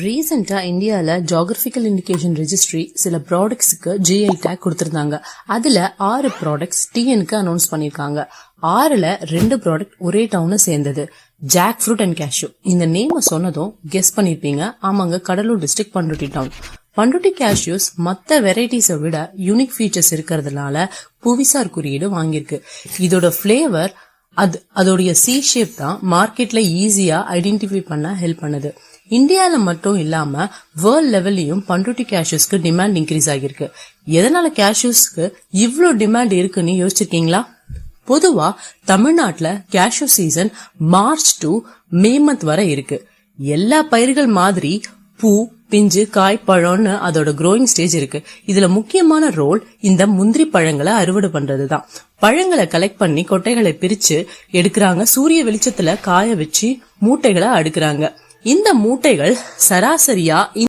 ரீசெண்டா இந்தியால geographical indication registry சில ப்ராடக்ட்ஸ்க்கு GI டேக் கொடுத்திருந்தாங்க. அதுல 6 ப்ராடக்ட்ஸ் TNக்கு அனௌன்ஸ் பண்ணிருக்காங்க. 6ல 2 ப்ராடக்ட் ஒரே டவுனை சேர்ந்தது. Jackfruit and cashew. இந்த நேம சொன்னதும் கெஸ் பண்ணிருப்பீங்க. ஆமாங்க, Cuddalore district Panruti town. Panruti cashews மத்த வெரைட்டிஸை விட யூனிக் ஃபீச்சர்ஸ் இருக்கிறதுனால புவிசார் குறியீடு வாங்கியிருக்கு. இதோட பிளேவர் அதோடைய சி ஷேப் தான் மார்க்கெட்ல ஈஸியா ஐடென்டிஃபை பண்ண ஹெல்ப் பண்ணுது. இந்தியால மட்டும் இல்லாம வேர்ல்ட் லெவல்லயும் பண்ருட்டி கேஷ்யூஸ்க்கு டிமாண்ட் இன்க்ரீஸ் ஆகிருக்கு. எதனால கேஷ்யூஸ்க்கு இவ்ளோ டிமாண்ட் இருக்குன்னு யோசிச்சிருக்கீங்களா? பொதுவா தமிழ்நாட்டுல cashew season March to May month வரை இருக்கு. எல்லா பயிர்கள் மாதிரி பூ, பிஞ்சு, காய், பழம்னு அதோட க்ரோயிங் ஸ்டேஜ் இருக்கு. இதுல முக்கியமான ரோல் இந்த முந்திரி பழங்களை அறுவடை பண்றதுதான். பழங்களை கலெக்ட் பண்ணி கொட்டைகளை பிரிச்சு எடுக்கிறாங்க. சூரிய வெளிச்சத்துல காய வச்சு மூட்டைகளை அடுக்குறாங்க. இந்த மூட்டைகள் சராசரியா